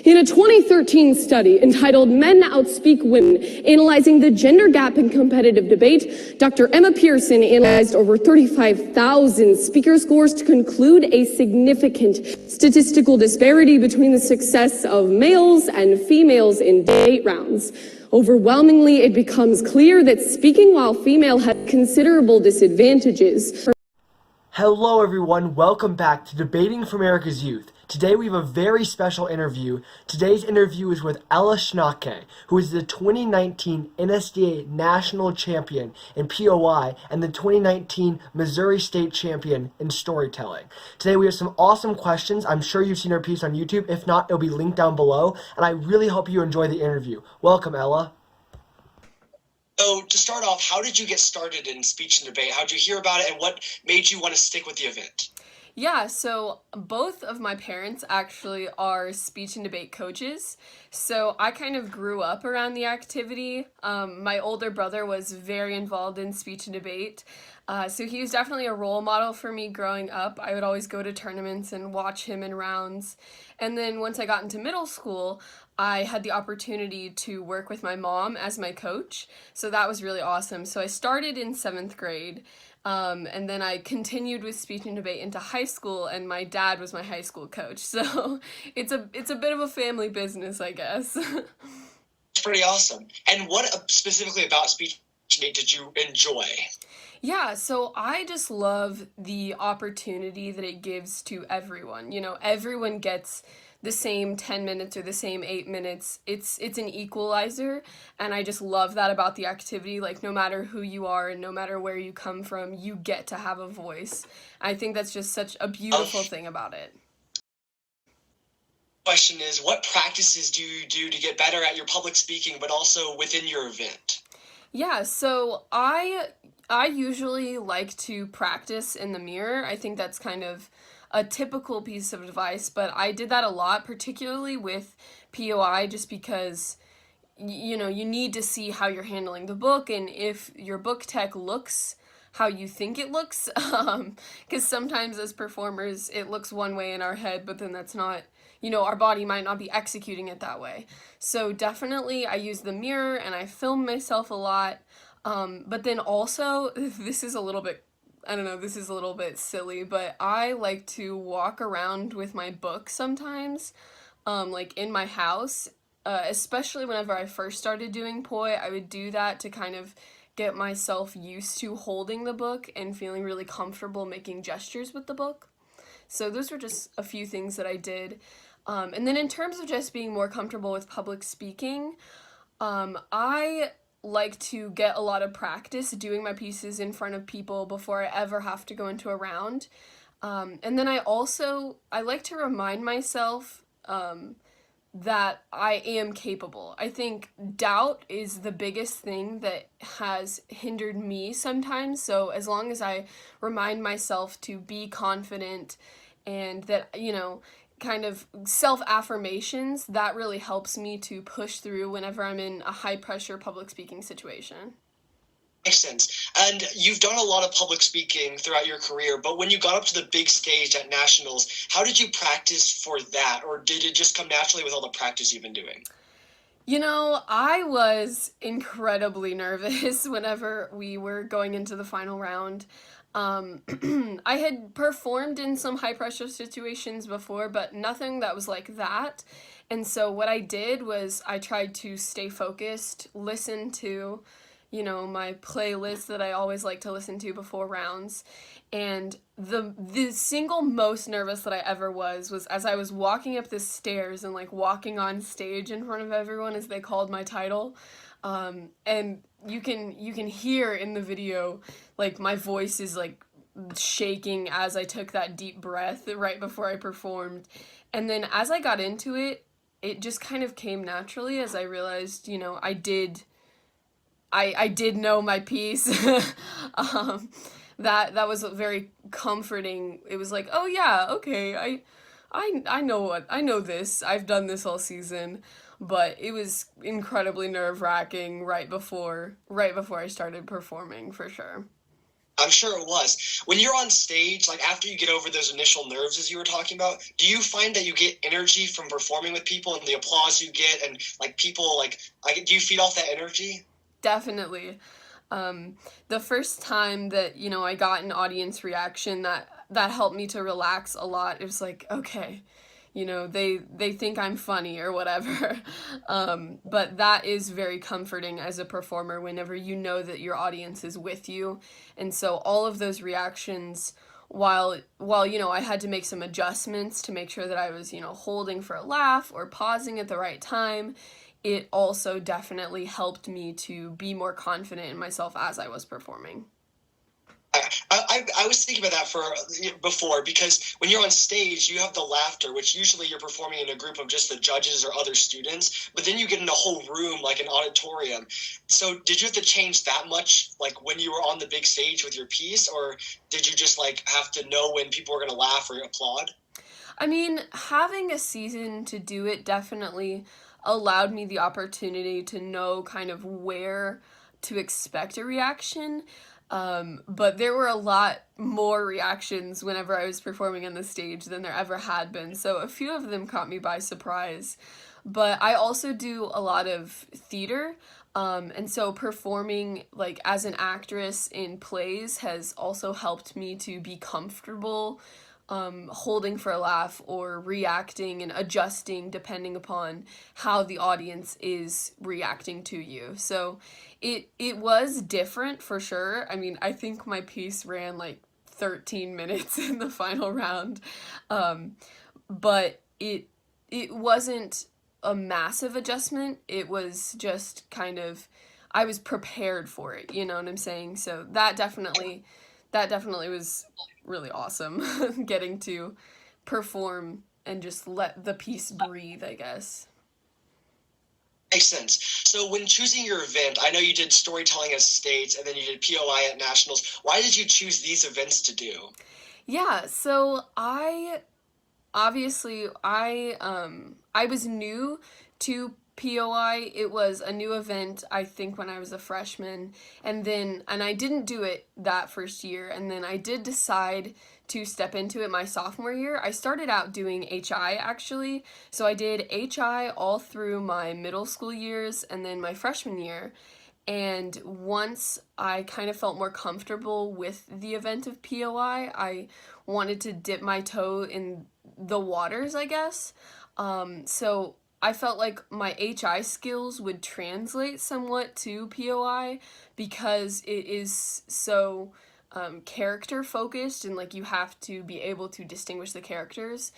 In a 2013 study entitled Men Outspeak Women, analyzing the gender gap in competitive debate, Dr. Emma Pearson analyzed over 35,000 speaker scores to conclude a significant statistical disparity between the success of males and females in debate rounds. Overwhelmingly, it becomes clear that speaking while female has considerable disadvantages. Hello everyone, welcome back to Debating for America's Youth. Today we have a very special interview. Today's interview is with Ella Schnake, who is the 2019 NSDA National Champion in POI and the 2019 Missouri State Champion in Storytelling. Today we have some awesome questions. I'm sure you've seen her piece on YouTube. If not, it'll be linked down below, and I really hope you enjoy the interview. Welcome, Ella. So to start off, how did you get started in speech and debate? How did you hear about it, and what made you want to stick with the event? Yeah, so both of my parents actually are speech and debate coaches, so I kind of grew up around the activity. My older brother was very involved in speech and debate, so he was definitely a role model for me growing up. I would always go to tournaments and watch him in rounds. And then once I got into middle school, I had the opportunity to work with my mom as my coach, so that was really awesome. So I started in 7th grade, and then I continued with speech and debate into high school, and my dad was my high school coach. So it's a bit of a family business, I guess. It's pretty awesome. And what specifically about speech and debate did you enjoy? Yeah, so I just love the opportunity that it gives to everyone. You know, everyone gets the same 10 minutes or the same 8 minutes. It's an equalizer, and I just love that about the activity. Like, no matter who you are and no matter where you come from, you get to have a voice. I think that's just such a beautiful thing about it. Question is, what practices do you do to get better at your public speaking, but also within your event? Yeah, so I usually like to practice in the mirror. I think that's kind of a typical piece of advice, but I did that a lot, particularly with POI, just because, you know, you need to see how you're handling the book and if your book tech looks how you think it looks, because sometimes as performers it looks one way in our head, but then that's not, you know, our body might not be executing it that way. So definitely I use the mirror and I film myself a lot, but then also, this is a little bit silly, but I like to walk around with my book sometimes, like in my house, especially whenever I first started doing poi. I would do that to kind of get myself used to holding the book and feeling really comfortable making gestures with the book. So those were just a few things that I did. And then in terms of just being more comfortable with public speaking, I like to get a lot of practice doing my pieces in front of people before I ever have to go into a round. And then I like to remind myself that I am capable. I think doubt is the biggest thing that has hindered me sometimes. So as long as I remind myself to be confident and that, you know, kind of self-affirmations, that really helps me to push through whenever I'm in a high-pressure public speaking situation. Makes sense. And you've done a lot of public speaking throughout your career, but when you got up to the big stage at nationals, how did you practice for that, or did it just come naturally with all the practice you've been doing? You know, I was incredibly nervous whenever we were going into the final round. I had performed in some high pressure situations before, but nothing that was like that. And so what I did was I tried to stay focused, listen to, you know, my playlist that I always like to listen to before rounds. And the single most nervous that I ever was as I was walking up the stairs and like walking on stage in front of everyone as they called my title. And you can hear in the video, like, my voice is like shaking as I took that deep breath right before I performed. And then as I got into it, it just kind of came naturally as I realized, you know, I did know my piece. That was very comforting. It was like, oh yeah, okay, I know this. I've done this all season. But it was incredibly nerve-wracking right before I started performing, for sure. I'm sure it was. When you're on stage, like after you get over those initial nerves as you were talking about, do you find that you get energy from performing with people and the applause you get and like people do you feed off that energy? Definitely. The first time that, I got an audience reaction that helped me to relax a lot. It was like, okay, they think I'm funny or whatever. But that is very comforting as a performer whenever you know that your audience is with you. And so all of those reactions, while I had to make some adjustments to make sure that I was, holding for a laugh or pausing at the right time, it also definitely helped me to be more confident in myself as I was performing. I was thinking about that before, because when you're on stage, you have the laughter, which usually you're performing in a group of just the judges or other students, but then you get in a whole room, like an auditorium. So did you have to change that much, like when you were on the big stage with your piece, or did you just like have to know when people were going to laugh or applaud? I mean, having a season to do it definitely allowed me the opportunity to know kind of where to expect a reaction. But there were a lot more reactions whenever I was performing on the stage than there ever had been. So a few of them caught me by surprise. But I also do a lot of theater. And so performing like as an actress in plays has also helped me to be comfortable holding for a laugh or reacting and adjusting depending upon how the audience is reacting to you. So it was different for sure. I mean, I think my piece ran like 13 minutes in the final round. But it wasn't a massive adjustment. It was just kind of I was prepared for it, you know what I'm saying? So that definitely was really awesome getting to perform and just let the piece breathe, I guess. Makes sense. So when choosing your event, I know you did storytelling at states and then you did POI at nationals. Why did you choose these events to do? Yeah, so I obviously I was new to POI. It was a new event, I think, when I was a freshman, and I didn't do it that first year, and then I did decide to step into it my sophomore year. I started out doing HI actually, so I did HI all through my middle school years and then my freshman year. And once I kind of felt more comfortable with the event of POI, I wanted to dip my toe in the waters, I guess. So I felt like my HI skills would translate somewhat to POI because it is so character focused and like you have to be able to distinguish the characters.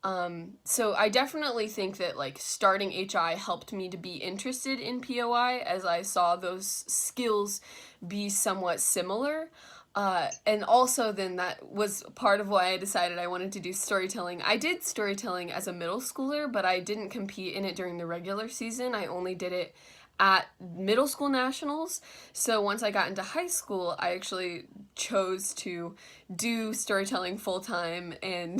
So I definitely think that like starting HI helped me to be interested in POI as I saw those skills be somewhat similar. And also then that was part of why I decided I wanted to do storytelling. I did storytelling as a middle schooler, but I didn't compete in it during the regular season. I only did it at middle school nationals. So once I got into high school, I actually chose to do storytelling full time and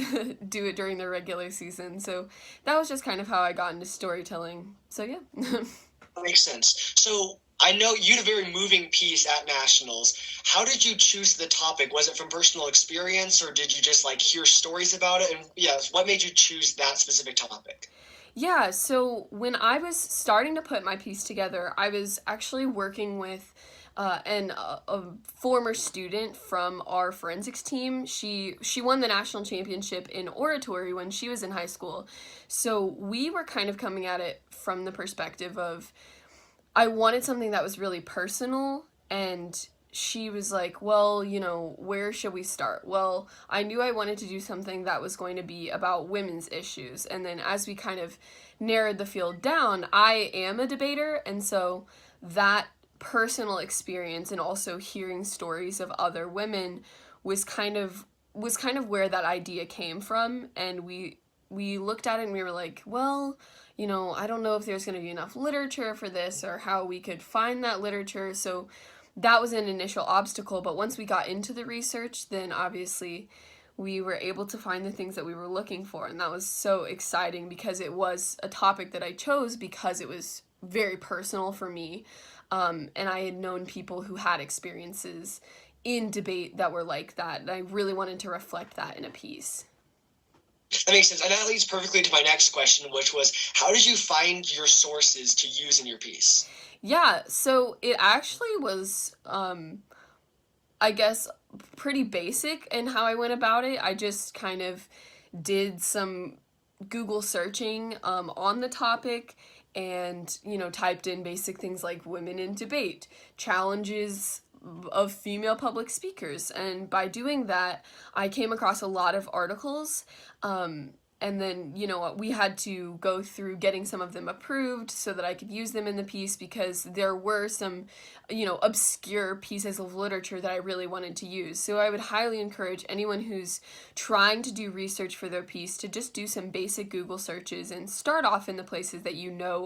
do it during the regular season. So that was just kind of how I got into storytelling. So yeah. That makes sense. So I know you had a very moving piece at nationals. How did you choose the topic? Was it from personal experience or did you just like hear stories about it? And yes, what made you choose that specific topic? Yeah, so when I was starting to put my piece together, I was actually working with a former student from our forensics team. She won the national championship in oratory when she was in high school. So we were kind of coming at it from the perspective of I wanted something that was really personal, and she was like, well, where should we start? Well, I knew I wanted to do something that was going to be about women's issues. And then as we kind of narrowed the field down, I am a debater. And so that personal experience and also hearing stories of other women was kind of where that idea came from. And we looked at it and we were like, well, I don't know if there's going to be enough literature for this or how we could find that literature. So that was an initial obstacle, but once we got into the research, then obviously we were able to find the things that we were looking for, and that was so exciting because it was a topic that I chose because it was very personal for me, and I had known people who had experiences in debate that were like that, and I really wanted to reflect that in a piece. That makes sense. And that leads perfectly to my next question, which was, how did you find your sources to use in your piece? Yeah, so it actually was, I guess, pretty basic in how I went about it. I just kind of did some Google searching on the topic and, typed in basic things like women in debate, challenges of female public speakers. And by doing that, I came across a lot of articles. And then, we had to go through getting some of them approved so that I could use them in the piece, because there were some, obscure pieces of literature that I really wanted to use. So I would highly encourage anyone who's trying to do research for their piece to just do some basic Google searches and start off in the places that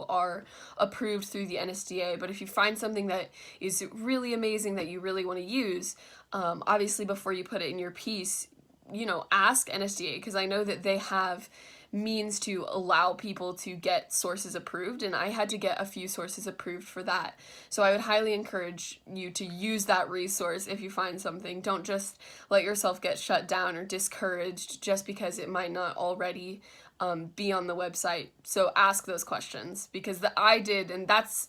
are approved through the NSDA. But if you find something that is really amazing that you really want to use, obviously before you put it in your piece, ask NSDA, because I know that they have means to allow people to get sources approved, and I had to get a few sources approved for that. So I would highly encourage you to use that resource if you find something. Don't just let yourself get shut down or discouraged just because it might not already be on the website. So ask those questions, because I did, and that's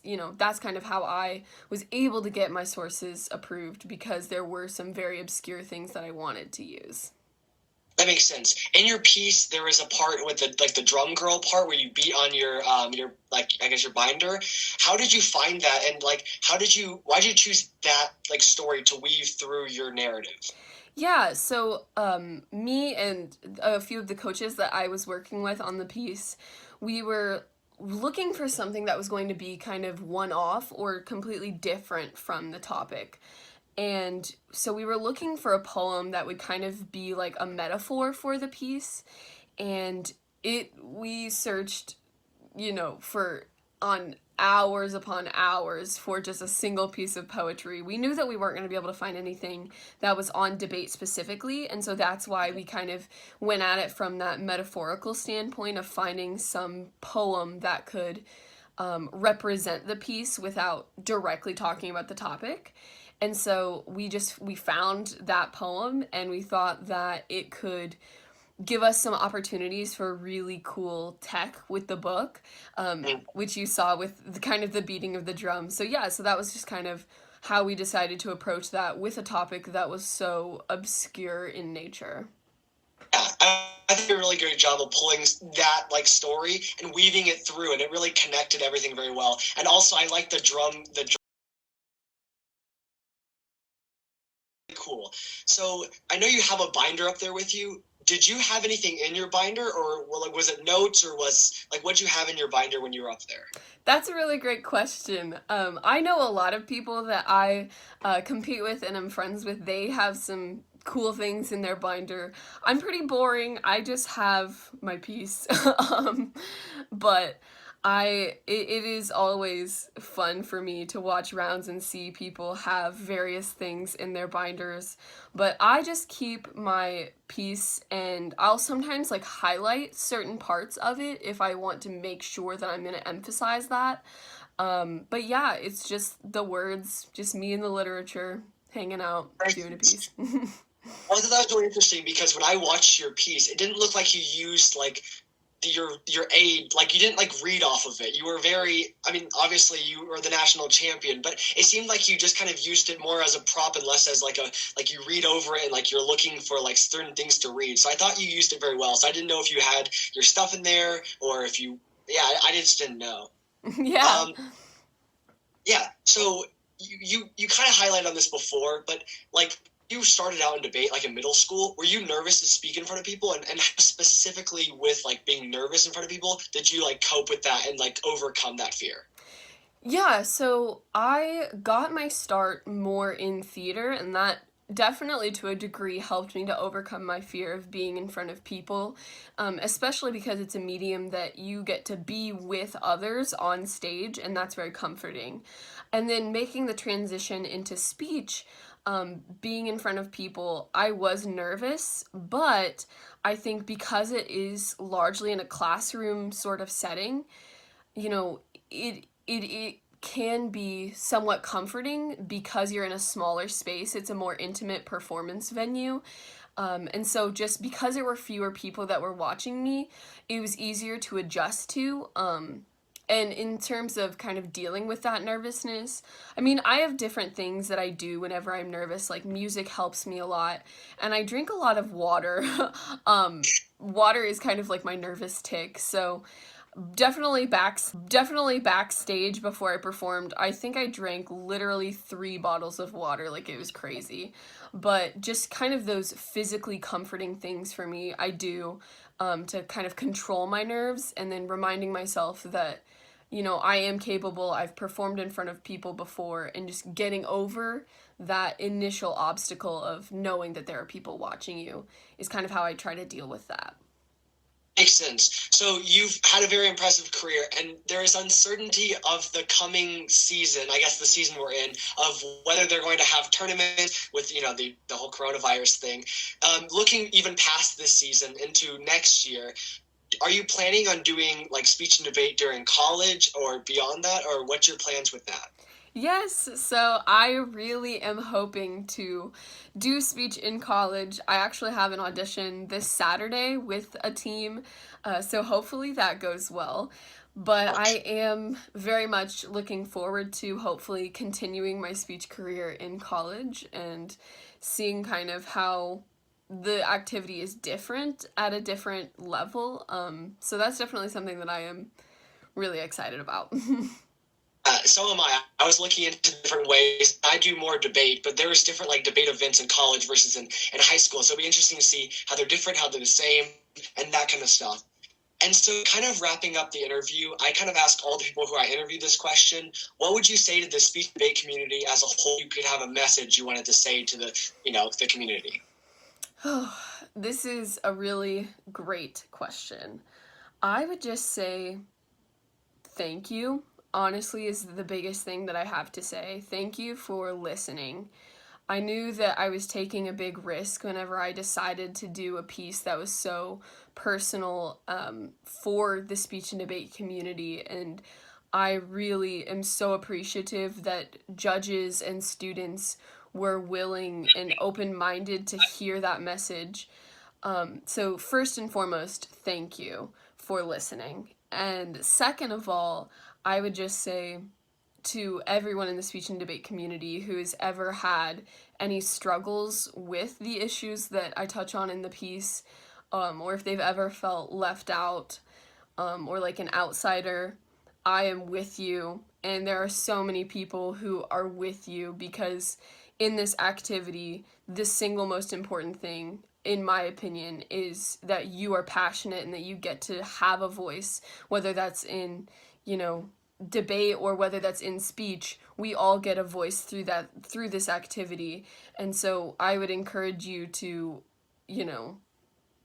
kind of how I was able to get my sources approved, because there were some very obscure things that I wanted to use. That makes sense. In your piece, there is a part with the drum girl part where you beat on your your binder. How did you find that, and why did you choose that story to weave through your narrative? Yeah, so me and a few of the coaches that I was working with on the piece, we were looking for something that was going to be kind of one-off or completely different from the topic. And so we were looking for a poem that would kind of be like a metaphor for the piece. And we searched, for on hours upon hours for just a single piece of poetry. We knew that we weren't going to be able to find anything that was on debate specifically. And so that's why we kind of went at it from that metaphorical standpoint of finding some poem that could represent the piece without directly talking about the topic. And so we found that poem, and we thought that it could give us some opportunities for really cool tech with the book, which you saw with the beating of the drum. So yeah, so that was just kind of how we decided to approach that with a topic that was so obscure in nature. Yeah, I think you did a really good job of pulling that story and weaving it through, and it really connected everything very well. And also, I like the drum. Cool. So I know you have a binder up there with you. Did you have anything in your binder, or was it notes, or what did you have in your binder when you were up there? That's a really great question. I know a lot of people that I compete with and am friends with. They have some cool things in their binder. I'm pretty boring. I just have my piece. But it is always fun for me to watch rounds and see people have various things in their binders. But I just keep my piece, and I'll sometimes highlight certain parts of it if I want to make sure that I'm going to emphasize that. But yeah, it's just the words, just me and the literature hanging out, doing a piece. I thought that was really interesting, because when I watched your piece, it didn't look like you used your aid, you didn't read off of it. You were obviously you were the national champion, but it seemed like you just kind of used it more as a prop and less as you read over it and you're looking for certain things to read. So I thought you used it very well. So I didn't know if you had your stuff in there, or if I just didn't know. Yeah. Yeah. So you kind of highlighted on this before, but you started out in debate in middle school. Were you nervous to speak in front of people, and specifically with being nervous in front of people, did you cope with that and overcome that fear? Yeah, so I got my start more in theater, and that definitely to a degree helped me to overcome my fear of being in front of people, especially because it's a medium that you get to be with others on stage, and that's very comforting. And then making the transition into speech, being in front of people, I was nervous, but I think because it is largely in a classroom sort of setting, it can be somewhat comforting because you're in a smaller space. It's a more intimate performance venue. And so just because there were fewer people that were watching me, it was easier to adjust to. And in terms of kind of dealing with that nervousness, I mean, I have different things that I do whenever I'm nervous. Like music helps me a lot, and I drink a lot of water. Water is kind of like my nervous tick. So definitely backstage before I performed, I think I drank literally 3 bottles of water. Like, it was crazy. But just kind of those physically comforting things for me, I do to kind of control my nerves, and then reminding myself that, you know, I am capable. I've performed in front of people before, and just getting over that initial obstacle of knowing that there are people watching you is kind of how I try to deal with that. Makes sense. So you've had a very impressive career, and there is uncertainty of the coming season, I guess the season we're in, of whether they're going to have tournaments with, you know, the whole coronavirus thing. Looking even past this season into next year, are you planning on doing like speech and debate during college or beyond that, or what's your plans with that? Yes, so I really am hoping to do speech in college. I actually have an audition this Saturday with a team, so hopefully that goes well. But I am very much looking forward to hopefully continuing my speech career in college and seeing kind of how the activity is different at a different level. So that's definitely something that I am really excited about. So am I. I was looking into different ways. I do more debate, but there's different like debate events in college versus in high school. So it'll be interesting to see how they're different, how they're the same, and that kind of stuff. And so kind of wrapping up the interview, I kind of asked all the people who I interviewed this question, what would you say to the speech debate community as a whole? You could have a message you wanted to say to the, you know, the community. Oh, this is a really great question. I would just say thank you. Honestly, is the biggest thing that I have to say. Thank you for listening. I knew that I was taking a big risk whenever I decided to do a piece that was so personal for the speech and debate community, and I really am so appreciative that judges and students were willing and open-minded to hear that message. So first and foremost, thank you for listening. And second of all, I would just say to everyone in the speech and debate community who has ever had any struggles with the issues that I touch on in the piece, or if they've ever felt left out, or like an outsider, I am with you. And there are so many people who are with you, because in this activity, the single most important thing, in my opinion, is that you are passionate and that you get to have a voice, whether that's in, you know, debate or whether that's in speech. We all get a voice through this activity. And so I would encourage you to, you know,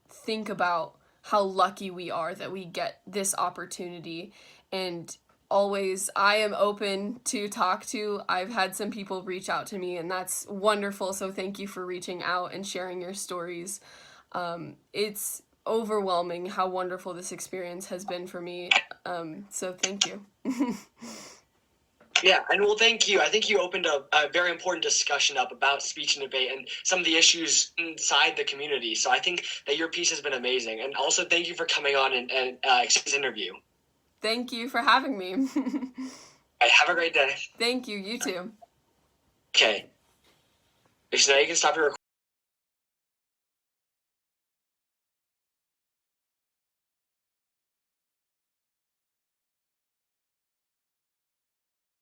think about how lucky we are that we get this opportunity. And always, I am open to talk to. I've had some people reach out to me, and that's wonderful. So thank you for reaching out and sharing your stories. It's overwhelming how wonderful this experience has been for me. So thank you. Yeah, and well, thank you. I think you opened a very important discussion up about speech and debate and some of the issues inside the community. So I think that your piece has been amazing. And also thank you for coming on and this interview. Thank you for having me. All right, have a great day. Thank you. You too. Okay. So now you can stop your recording.